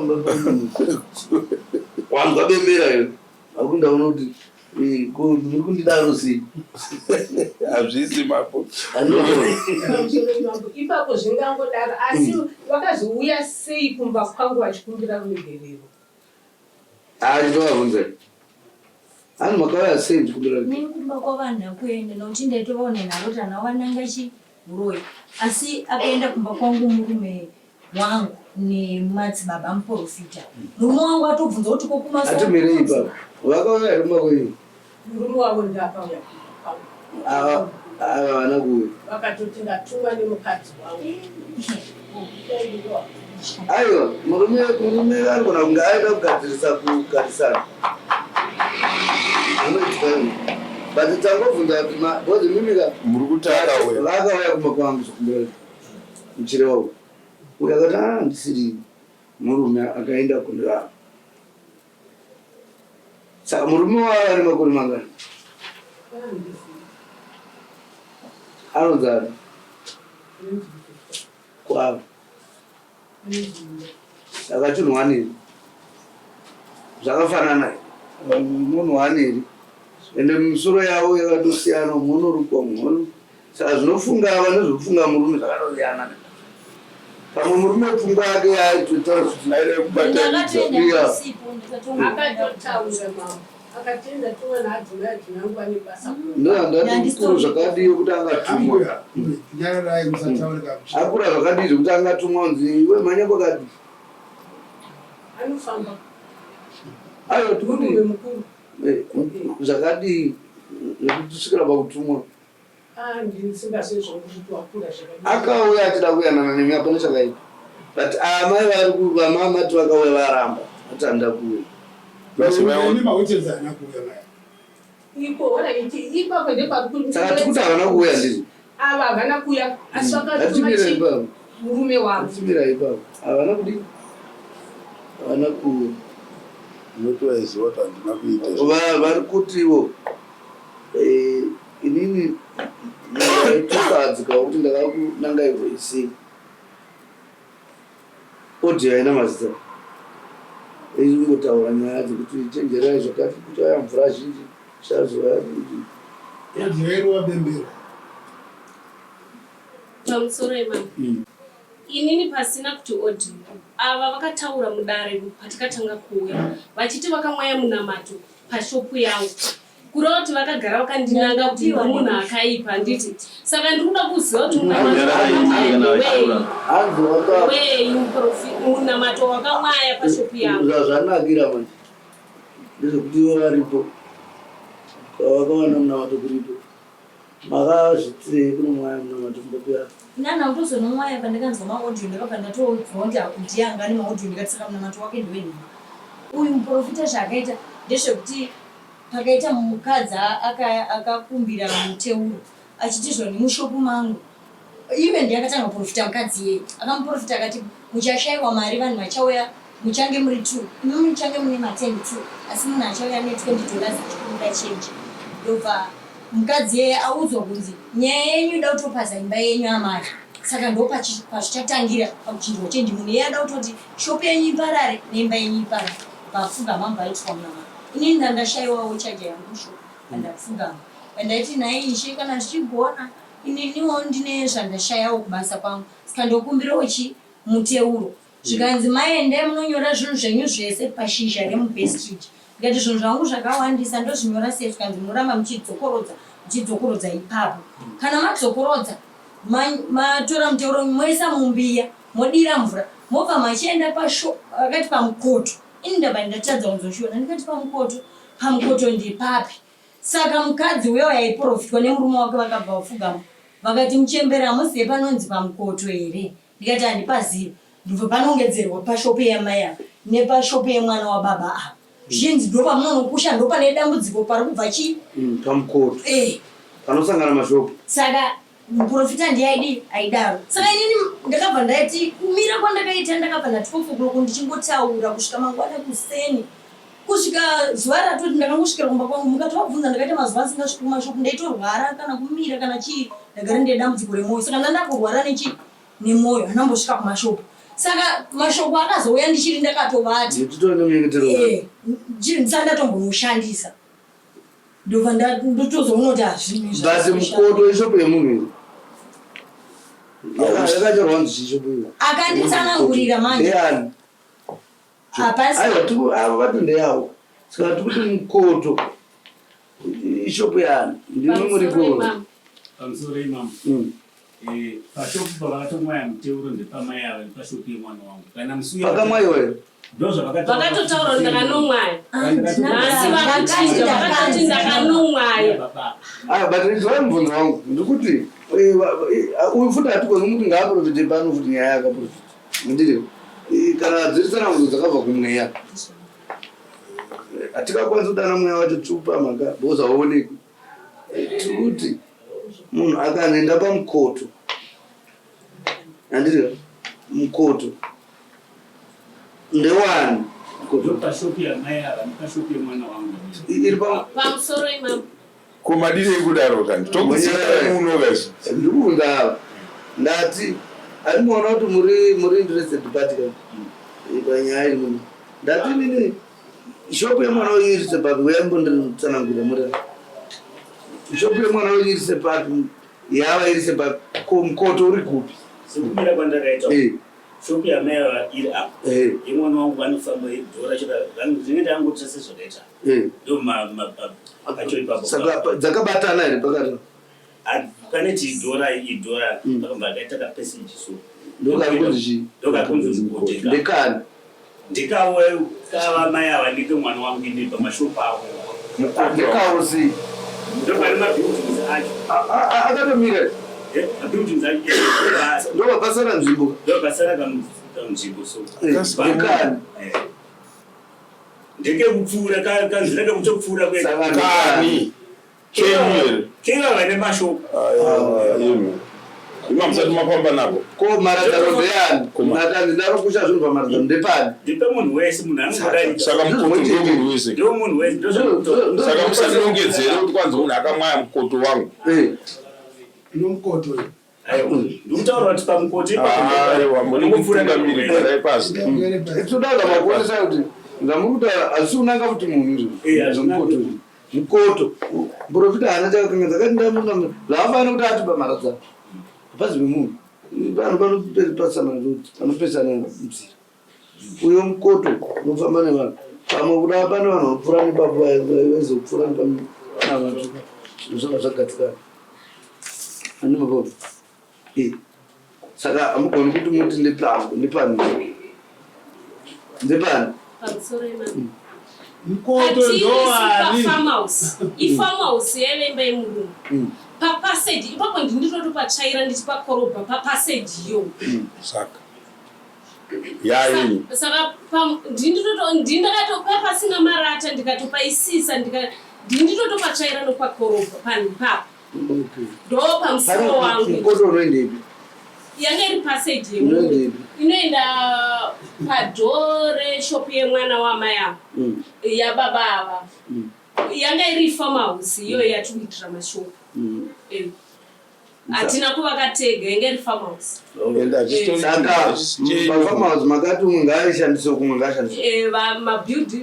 wanzwa bembera iyo akundaona kuti muri kundidaro sei hazvisi mapo ipapo zvingangodaro asi vakazouya sei kumba kwangu vachikumbira ruregerero ndovabvunza ani makauya sei mchikumbira kumba kwavanhu akuenda nokuti ndaitovaona naro tana wananga chiroi asi akaenda kumba kwangu murume wangu nemadzibaba muprofita murume wangu atobvunza kuti kokumaatimirei ipapo vakauya rimba kwenyu murume wavo ndakauya Vana kuuya. Vakatoti ndatumwa nemukadzi wangu. Aiwa, murume anogona kunge aida kugarisana. But tangobvunza kuti bozi mimika muri kutaka wewe vakauya kumba kwangu sokumberi muchire wavo uya akati ndisiri murume akaenda kundoramba. Saka murume wavo ari makore mangani anonzana kwavo saka chinhu waniri zvakafanana munhu waniri ende misoro yavo yakatosiyana mhono rukwa mhono saka zvinofunga ava nezvofunga murume zvakatosiyana. Pamwe murume pfungwa yake yaitotaura kuti naida kubatanidzaiya ndoandandikuru zvakadii kuti angatumwa akura zvakadii zvekuti angatumwa unzi iwe mhanya kwakadi aiwa tikuti zvakadii zvekusvikira pakutumwa akauya achida kuyanana nemi apana chakaipa but amai vamamati vakauya varamba atanda kuuya saka tikuti havana kuuya ndizvo murume wavo timira ipapo havana kudi havana kuuya vari kutiwo inini ndaitukadzika kuti ndakakunangairwa isei odi haina mazita eingotaura nyaya dzekuti chenjerai zvakati kuti aya mvura zhinji yadzivairwa bembera pamusoro imama inini pasina kuti odi ava vakataura mudare patikatanga kuuya vachiti vakamwaya munamato pashopu yangu kurova kuti vakagara vakandinanga kuti munhu akaipa nditi saka ndikuda kuziva kuti munamato wakamwaya pashopu yangu zvazvanakira manje ndezvekuti ivo varipo vakawana munamato kuripo makazvitirei kunomwaya munamato mbopeya nana utozonomwaya pandakanzwa maaudio ndakabva ndatodzwa kuti ndiangani maaudio ndikatisaka munamato wake ndewenini uyu muprofita zvaakaita ndezvekuti pakaita mukadzi akakumbira muteuro achiti zvoni mushopu mangu ive ndiyakatanga kuprofita mukadzi yeye akamuprofita akati muchashayiwa mari vanhu vachauya muchange muri 2 imi muchange mune ma10 2 asi munhu achauya ne $20 achikuda chenji ndobva mukadzi yeye audzwa kunzi nyaya yenyu ida kutopaza imba yenyu amari saka ndo pazvichatangira pakuchinjwa chenji munhu yeye ada kutoti shopu yenyu iparare neimba yenyu iparare vapfugama mbaitwa munamari inini ndandashayiwawo chaja yangusho andapfugama andaiti nhaye ishe kana zvichigona ininiwo ndine zvandashayawo kubasa kwangu saka ndokumbirawo muteuro zvikanzi maende munonyora zvinhu zvenyu zvese pashizha remubestreet ngati zvinhu zvangu zvakawandisa ndozvinyora sei zvikanzi munoramba muchidzokorodza ipapo kana madzokorodza matora muteuro moisa mumbiya modira mvura mobva machienda akati pamukoto ini ndabva ndatadza kunzoshiona ndikati pamukoto ndipapi saka mukadzi weyo yaiprofitwa nemurume wake vakabva vafugama vakati muchembera hamuzive panonzi pamukoto here ndikati handipazivi ndibva panongedzerwa pashopu yamai apa nepashopu yemwana wababa apa zhinji ndo pamunonokusha ndo pane dambudziko pari kubva chii pamukoto panosangana mashopu saka muprofita ndiyaidi aidaro saka inini ndakabva ndaiti kumira kwandakaita ndakabva ndati 12 o'clock ndichingotaura kusvika mangwana kuseni kusvika zuva ratoti ndakangosvikira kumba kwangu mukati wabvunza ndakaita mazuva asingasviki kumashopu ndaitorwara kana kumira kana chii ndagara ndedambudziko remwoyo saka ndandakurwara nemwoyo handambosvika kumashopu saka mashopu akazouya ndichiri ndakatovati ndisandatombonoshandisa ndobva ndotozoona kuti basi mukoto ishopu yemunhu yakachorwa nzishopu akanditsanangurira manje ava vati ndeyavo saka tikuti mukoto ishopu yani ndimwe muri kuona pamusoro imama pashopu pavakatomwaya muteuro ndepamai ava nepashopu yemwana wangu kana musi pakamwai wewe vakatotaura kuti ndakanomwaya asi vakachinja vakati ndakanomwaya but ndivamubvunzo wangu ndikuti uyu futi hatikoni kuti ngaaprofite pano futi nyaya yakaprofita ndiri kana dziri tsanangudzo dzakabva kumweya hatikakwanisa kudana mweya wacho tupa maka because hauonekwi tikuti munhu akanoenda pamukoto handiri mukoto ndewani pashopu yamai ava nepashopu yemwana wangu iri pamusoro imamo kumadiri ekudaro kandi tokuunovesi ndikubvunza ava ndati andimuona kuti muri interested party panyaya iri muno ndati nini shopu yemwana wenyirise pati weyambonditsanangura murera shopu yemwana wenyirise pati yava irise pati mukoto uri kupi sekumira kwandakaita shopu yamai ava iri apa yemwana wangu vanofamba dhora zvinenge ndangotisa sezvakaita ndo acho ipapo saka dzakabatana here pakati paneti idhora pakamba akaita kapeseji so ndokakunzi ndekani ndikava mai ava ndike mwana wangu ine pamashopu avo ndekawo si ndopane mabuildings acho akatomira mabuildings acho ndopapasara nzvimbo ndopasara kanzvimbo so ndekani ndekekupfuura kanzira kekutopfuura kani keva vane mashopu imamusati mafamba napo ko maradzano ndeyani ndaro kusha zvinhu pamaradzano ndepani ndepemunhu wese munhu saka mukoto ndomunhu wese ndo munhu wese saka musanongedzere kuti kwanzi munhu akamwaya mukoto wangu nomukoto ndikutaura kuti pamukoto aiwa muningopfurangamiri pasi todaga makuonesa kuti ngamukuti hazisi kunanga kuti munhu mukoto muprofita haana chakakangadza akati ndamungamira zvaafanira kuti ati pamaradzano hapazi pemunhu vanhu panopesana mzira uyo mukoto unofamba nevanhu pamwe kuda pane vanhu vanopfuura nepapo vaizopfuura nepanavatu zvozvanga zvagatikana animapo saka hamugoni kuti muti ndepani pamusoro imamo mukoto ndoani ifarmhouse yevemba yemurungu papaseji ipapo ndinitotopatsvaira ndichipakorobha papaseji iyo saka yaini saka ndindakatopa pasina marata ndikatopaisisa ndinditotopatsvaira nopakorobha panhu ipapo ndo pamusoro wangu mukoto unoendepi yanga iri paseji yemurungu inoenda padhore shopu yemwana wamai ava yababa ava yanga iri farmhouse iyo yatikuitira mashopu hatina kuvakatega yanga iri farmhouse saka mafarmhouse makati umwe ngaaishandise kumwe ngaashandise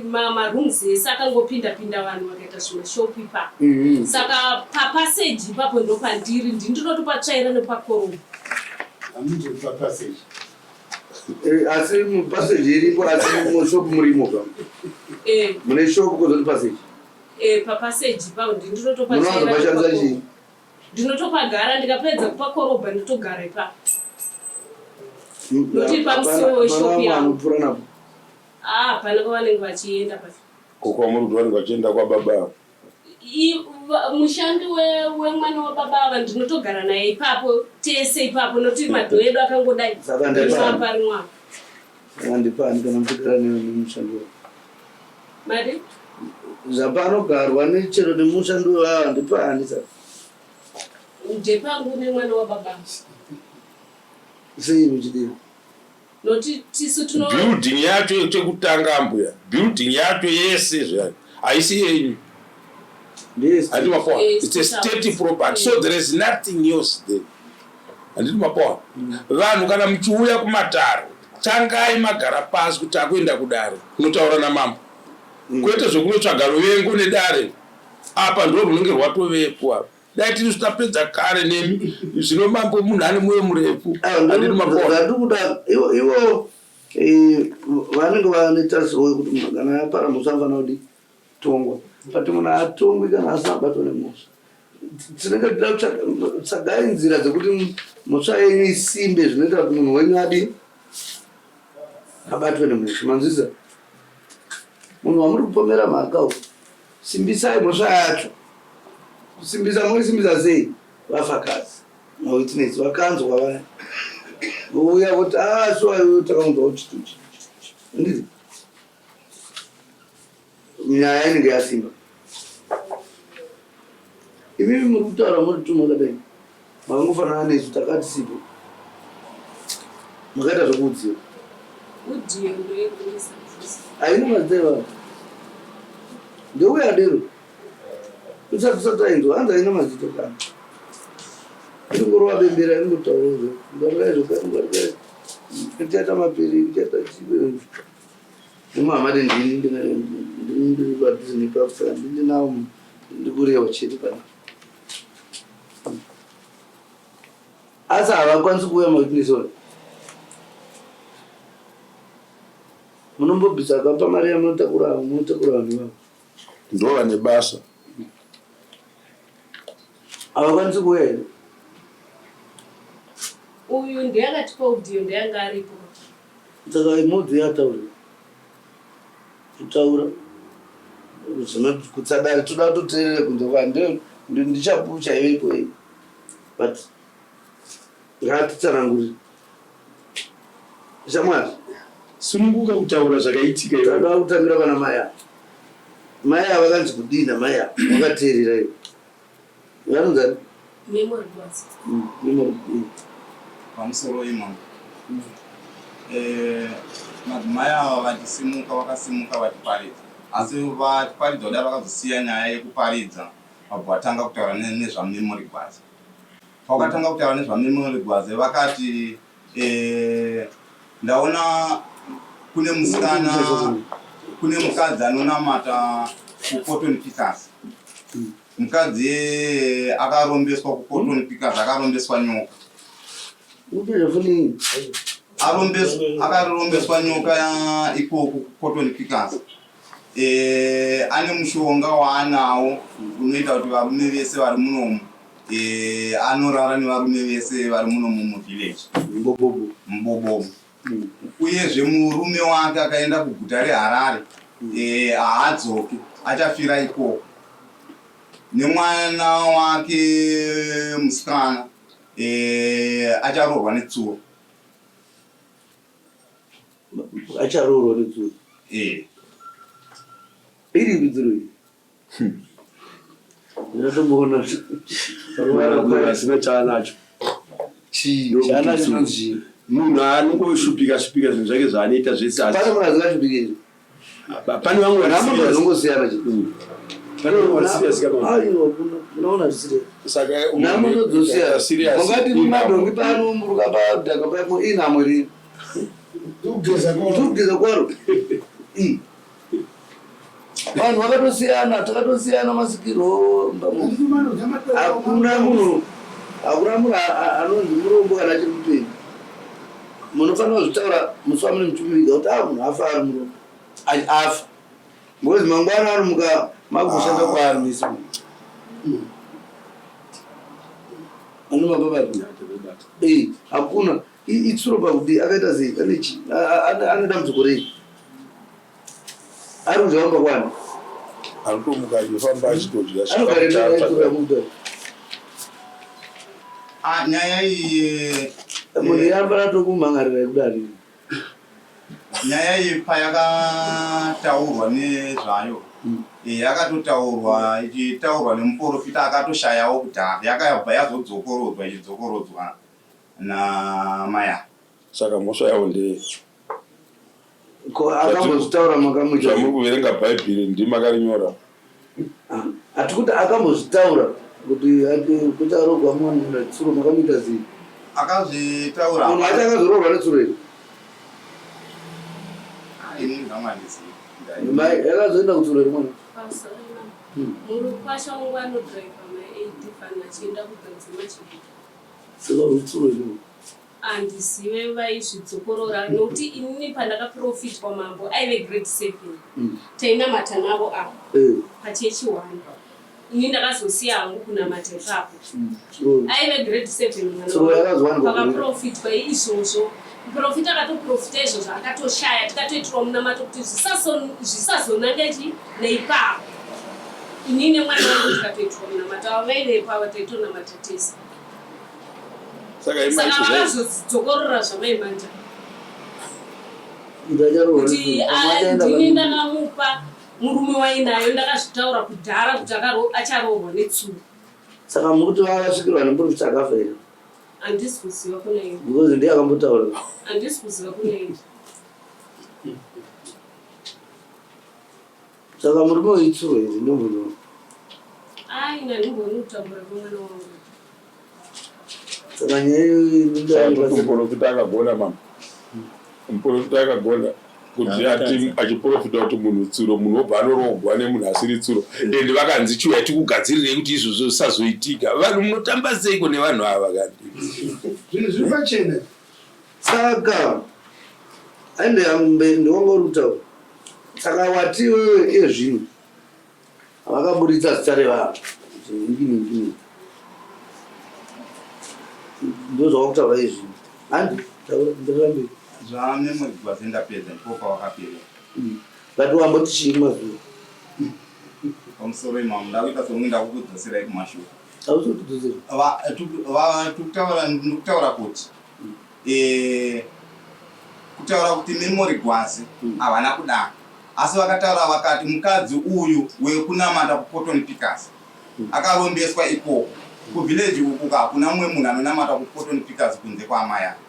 marooms ese akangopinda-pinda vanhu vakaita zvimashopu ipapo saka papaseji ipapo ndo pandiri ndinotopatsvaira nepakorobha hamunzori papaseji asi paseji iripo asi mushopu murimo mune shopu kozoti paseji papaseji pao ndinotopatsvaira chii ndinotopagara ndikapedza kupakorobha ndotogara ipapo nokuti pamusoro weshopu yangu napo pane kwavanenge vachienda pa kokwamuri kuti vanenge vachienda kwababa mushandi wemwana wababa ava ndinotogara naye ipapo tese ipapo nokuti madho edu akangodai parimwa andipani kana muchigara nemushandi wavo mari zvapanogarwa nechero nemushandi wevavo handipani saka ndepangu nemwana wababa sei muchidii nokuti tisu building yacho chekutanga mbuya building yacho yese zviyani haisi yenyu handiti mapawa it's a state property so there is nothing else there handiti mapawa vanhu kana muchiuya kumataro tangai magara pasi kuti akuenda kudare kunotaura namambo kwete zvokunotsvaga ruvengo nedare apa ndo runenge rwatovepo apa dai tiri tutapedza kare nemi zvino mambo munhu ane mwoyo murefu handiti mapawa ndikuda ivo vanenge vanetarisirwa wekuti munhu kana yapara musa anofana kuti tongwa pati munhu atongwi kana asina batwa nemhosva tinenge tida kutsvagai nzira dzekuti musva yenyu isimbe zvinoita kuti munhu wenyu adi abatwe nemusha. Manzwisa munhu wamuri kupomera mhaka uku, simbisai musva yacho. Kusimbisa munosimbisa sei? Vafakazi mawitness vakanzwa vaya vouya kuti shuwa takaunzwa kuti ndii nyaya inenge yasimba. Imimi muri kutaura muri tu makadai makangofanana nesu takati sipo makaita zvokuudziwa haina madzeva ndeuya dero usatisaitainzwa hanzi haina mazito kana iringorova bembera iringotaurozvo ngarikaizvokaringarika ichaita mapiri ichaita chive nemuhamadi ndinibatizi nepafura ndinawo ndikureva chete pana asi havakwanisi kuuya mawitnessora. Munombobvisa kapa mari yamunotakura vanhu vavo ndova nebasa havakwanisi kuuya here. Uyu ndeyakatipa udhiyo ndeyanga aripo saka imodzi yataura kutaura kutsadari toda kutoteerera kunze kwande ndichapusha ivepo iyi but ngatitsananguri shamwari sununguka kutaura zvakaitika toda kutangira pana maya maya vakanzi kudina maya vakateerera iyo vanonzani memory was pamusoro imomo madzimai ava vachisimuka vakasimuka vachiparidza, asi vachiparidza kudai vakazosiya nyaya yekuparidza vabva vatanga kutaura nezvamemory gwazi. Pakatanga kutaura nezvamemory gwazi vakati ndaona kune musikana kune mukadzi anonamata kuCotton Pickers. Mukadzi akarombeswa kuCotton Pickers, akarombeswa nyoka. Akarombeswa nyoka ikoko kuCotton Pickers. Ane mushonga waanawo unoita kuti varume vese vari munomu anorara nevarume vese vari munomu muvillage mubobobo. Uyezve murume wake akaenda kuguta reHarare haadzoki, achafira ikoko. Nemwana wake musikana acharohwa netsuro. Acharohwa netsuro iri bidziro ndatomuona asina chaanacho munhu anongoshupika zvinhu zvake zvaanoita zvese pane munhu asingashupiki pane vamwe vanongosiyana unaona zvisirungati madhongi pano muruka padhaka pamo inhamwe rii tugeza kwaro vanhu vakatosiyana, takatosiyana masikiro. Hakuna munhu anonzi murombo kana chiri kupenyu. Munofanira kuzvitaura musi wamune muchimuviga kuti munhu afa ari murombo afa ngozi mangwana anomuka makushanda kwaari misi anomababati hakuna itsuro pakudi akaita sei anechi ane dambudziko rei ari kuzvamba kwani arikutomuka achifamba achitodya nyaya iyi munhu yambara tokumhangarira kudari. Nyaya iyi payakataurwa nezvayo yakatotaurwa ichitaurwa nemuprofita akatoshayawo kudhara, yakabva yazodzokorodzwa ichidzokorodzwa namaya. Saka moshayawo ndeye akambozvitaura makamucha muri kuverenga bhaibheri ndimakarinyora hatikuti akambozvitaura kuti kutarogwa mwana tsuro makamuita sei akazvitaura munhu ati akazororwa netsuro iri yakazoenda kutsuro iri mwana murukwasha wangu anodhiraivha ma8 achienda kugadzima chibika saka rutsuro iri handizive vaizvidzokorora nokuti inini pandakaprofitwa mambo aive grade 7 tainamata navo avo pachechi 1 ini ndakazosiya hangu kunamata ipapo aive grade 7 So yakazwana pakaprofit paizvozvo muprofita akatoprofita izvozvo akatoshaya tikatoitirwa munamato kuti zvisazonangechi neipapo inini mwana wangu tikatoitirwa munamato avainepawa taitonamata tese saka vakazodzokorora zvamaimanja kuti ndini ndakamupa murume wainayo ndakazvitaura kudhara kuti acharohwa netsuro. Saka mukuti vakasvikirwa nemuprofita akafa here? Handisi kuziva kuna ini. Because ndiye akambotaura. Handisi kuziva kuna ini. Saka murume weitsuro here ndombono. Ai nanimboni kutaura kumwana wangu. Saka nyaya muprofita akagona mama. Muprofita akagona kuti ati achiprofita kuti munhu tsuro munhu obva anorogwa nemunhu asiri tsuro ende vakanzi chiuya tikugadzirirei kuti izvozvo zvisazoitika. Vanhu munotamba seiko nevanhu ava kandi zvinhu zviri pachena. Saka aende yamberi ndiwangori kutaura. Saka wati wewe ezvino vakaburitsa zita revanhu ingini ndo zvakutaura ezvino handi taura ndirambei zvamemory bus ndapedza ndipo pawakapedza but wamboti chii mazuva pamusoro imamo ndakuita somwe ndakukudzosera kumashure ndikutaura kuti kutaura kuti memory gwasi havana kudana asi vakataura vakati mukadzi uyu wekunamata kuCotton Pickers akarombeswa ikoko kuvillage uku hakuna mumwe munhu anonamata kuCotton Pickers kunze kwaamai ake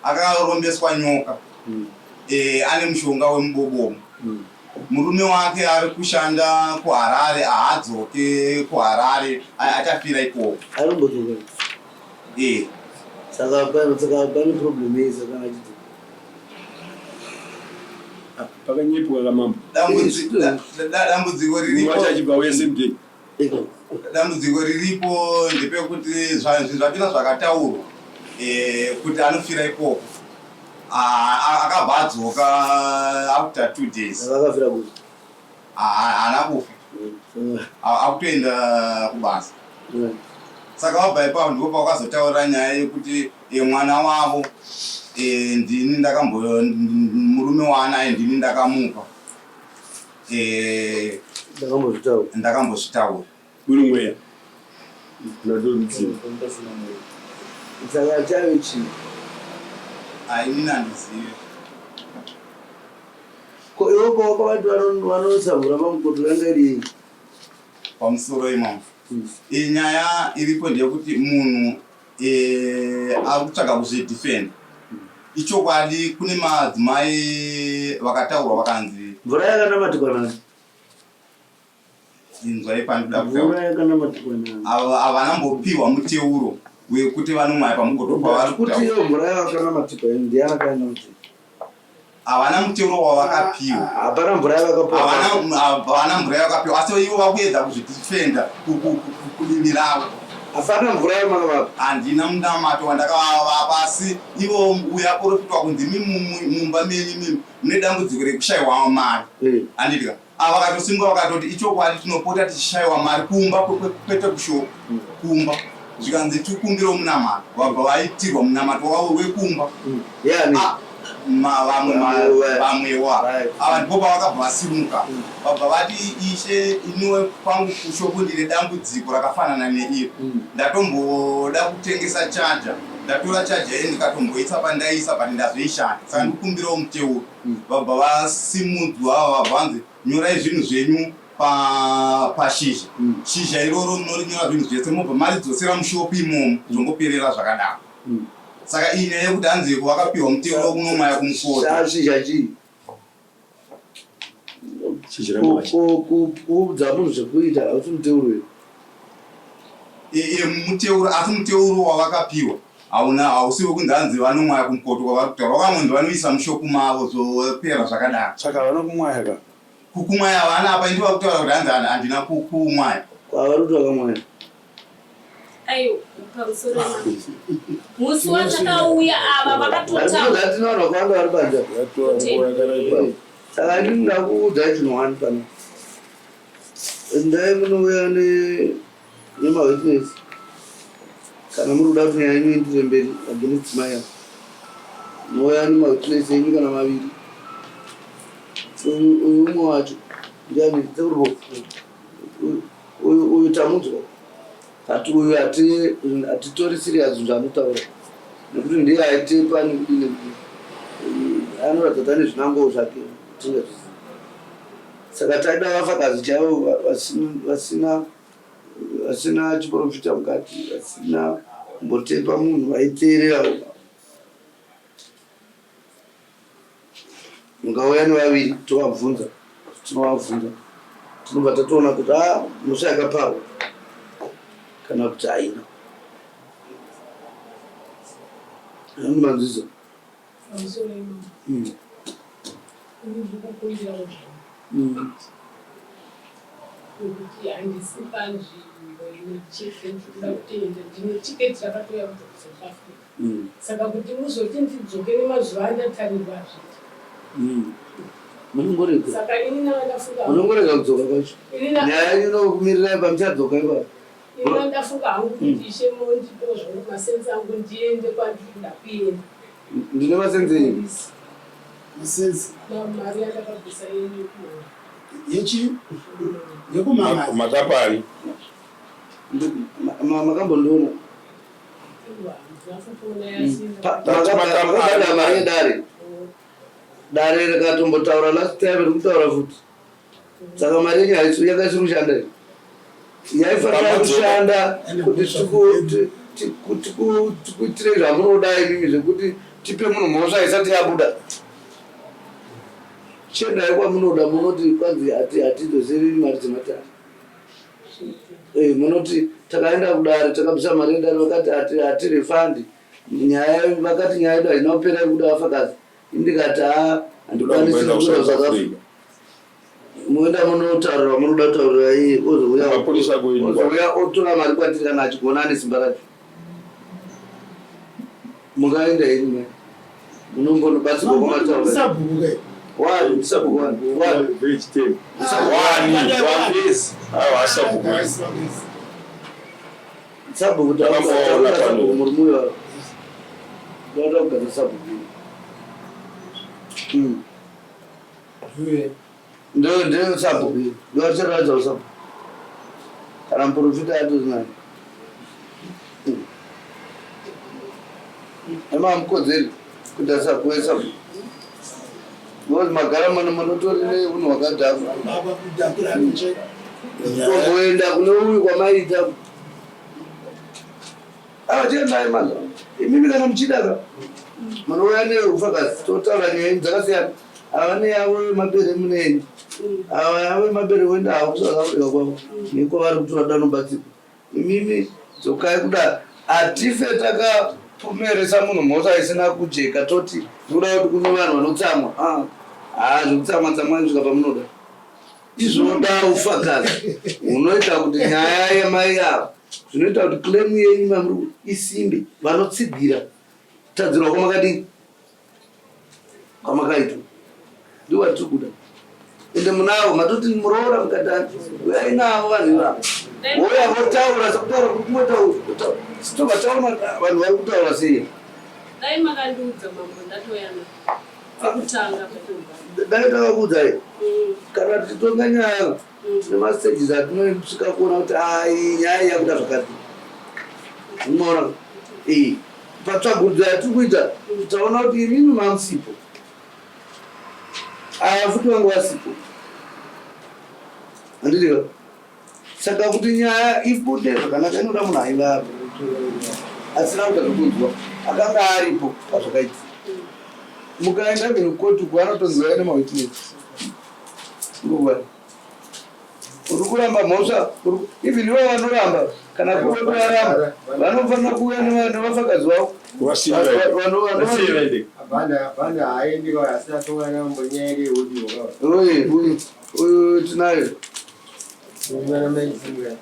akarombeswa nyoka ane mushonga wemubobomo murume wake ari kushanda kuHarare haadzoke kuHarare achafira ikoko arombozoka saka pane problem yei saka achiti pakanyepwa kamambo dambudziko riripo achibva weSMD dambudziko riripo ndepekuti zvapina zvakataurwa kuti anofira ikoko akabva adzoka after 2 days akafira kuti haana kufa akutoenda kubasa saka wabva ipapo ndipo pakazotaura nyaya yekuti mwana wavo ndini murume waanaye ndini ndakamupa ndakambozvitaura uri mweya saka chaive chii inini handizive ko ivo pawakavati vanosavhura pamukoto ranga iri pamusoro imamo nyaya iripo ndeyekuti munhu ari kutsvaga kuzvidefenda ichokwadi kune madzimai vakataurwa vakanzi mvura yakanamatikwa nani inzwai pandoda mvura yakanamatikwa nani havana mbopiwa muteuro wekuti vanomwaya pamukoto pavari kuti iyo mvura yakanamatikwa ndiana kanamatikwa havana muteuro wavakapiwa hapana mvura havana mvura yavakapiwa asi ivo vakuedza kuzvidefenda kudimi ravo hapana mvura yamakavapa handina munamato wandakavapa asi ivo uyaprofitwa kunzi mumba menyu mune dambudziko rekushayiwa mari handidika vakatosimuka vakatoti ichokwadi tinopota tichishayiwa mari kumba kwete kushoko kumba zvikanzi tikumbiro munamato vabva vaitirwa munamato wavo wekumba vamwewa ava ndipo pavakabva vasimuka vabva vati ishe iniwe kwangu kushoko ndine dambudziko rakafanana neiro ndatomboda kutengesa chaja ndatora chaja ye ndikatomboisa pandaisa pati ndazoishanda saka ndikumbirawo muteuro vabva vasimudzwa vabva vanzi nyorai zvinhu zvenyu pashizha shizha iroro munorinyora zvinhu zvese mobva maridzosera mushopi imomo zvongoperera zvakadaro saka iyi nyaya yekuti hanzeko vakapiwa muteuro kunomwaya kumukota shizha chii kuudza munhu zvekuita hausi muteuro muteuro asi muteuro wavakapiwa hausi wekunzi hanzi vanomwaya kumukoto kwavari kutaura vakamwenzi vanoisa mushopu mavo zopera zvakadaro saka vana kumwaya ka kukumwaya havana apa indi vakutaura kuti hanzi handina kumwaya kwavari kuti vakamwaya aiyo pamusoro musi watakauya ava vakatotaura atina vanhu vakawanda vari banja saka ndinoda kuudza chinhu wani pano ndai munouya nemawitness kana muri kuda kuti nyaya yenyu iendere mberi against maya nouya nemawitness enyu kana maviri. Uyu umwe wacho ndiani dzekurubofu uyu tamudzwa ati uyu hatitori serious zvaanotaura nekuti ndiye aite pani kudini anoratidza kuti ane zvinango zvake tingazvizivi. Saka taida vafakazi chaivo vasina chiprofita mukati, vasina kumbotepa munhu vaiteerera. Mukauya nevaviri tovabvunza, tinobva tatoona kuti mhosva yakaparwa kana kuti haina. Manzizo kuti handisi panzvimbo inechefenkuda kutenda ndine tiketi rakatoya kuti South Africa. Saka kuti muzoti ndidzoke nemazuva andatarirwazve. Saka ini ndafunga munongorega kudzoka kwacho nyaya yenyu inokumirirai pamuchadzoka ipapo. Ini ndafunga hangu kuti Ishe mondipozvo masenzi angu ndiende kwandiri kuda kuenda. Ndine masenzi enyu masenzi Mari yandakabvisa yenyu yechi yekumamari matapari makambondiona makabada mari yedare dare rikatombotaura last time rikutaura futi. Saka mari yenyu yakaisiri kushanda yaifanira kushanda kuti tikuitire zvamunoda imimi zvekuti tipe munhu mhosva isati yabuda. Chendai kwamunoda munoti kwanzi hatizosevi mari dzematare. Munoti takaenda kudare takabvisa mari yedare vakati hatirefandi nyaya, vakati nyaya yedu haina kupera kuda vafakazi. Indikati handikwanisi kuda South Africa. Muenda munotaurira munoda kutaurira iye ozouya otora mari kwatiri kana achigona ane simba racho. Mungaenda henyu munombonobatsirwa kwamataura One sabhuku. Murumuyo. Ndoda kugara sabhuku. Ndio sabhuku. Ndio charaza sabhuku. Kana mprofita atozina. Ema mkodzeri kudasa kuesa. Ngozi magara munotori neunhu hwakadhakwa. Kuenda kune uyu kwamaita. Tiendai maza. Imimi kana muchidaka. Munouya neufakazi totaura nyaya dzakasiyana. Ava neyavo mabere muneni. Ava yavo mabere wenda havo kuSouth Africa kwavo. Niko vari kutora danobatsirwa. Imimi dzokai kuda hatife takapomeresa munhu mhosva isina kujeka toti kuda kuti kune vanhu vanotsamwa. Zvokutsamwa svika pamunoda. Izvoda ufakazi unoita kuti nyaya yemai ava zvinoita kuti claim yenyu mamuri isimbe. Vanotsigira tadzirwa kwamakadini kwamakaitwa ndiwo vatiri kuda. Ende munavo matoti muroora mukatani uyai navo vanhu ivavo uya votaura sekutaura kuti kumotaura sitobataura vanhu vari kutaura sei. Dai makandiudza mambo ndatoyana kutanga dai takakuudzai kana tichitonga nyaya nemastages atinosvika kuona kuti nyaya yakuda zvakati unoona patsvagudzo yatiri kuita taona kuti imimi mamusipo futi vangu vasipo handidika. Saka kuti nyaya ibude zvakanaka inoda munhu aivapo asina kuda zvokunzwa akanga aripo pazvakaita. Mukaenda mukoti kwanotonzwaya nemawitness uri kuramba mhosva even ivo vanoramba kana kuve kuraramba vanofanira kuuya nevafakazi vavo Banda haendi kwa asina tongana mbonyaya iri audio. Uyu tinayo. Uyu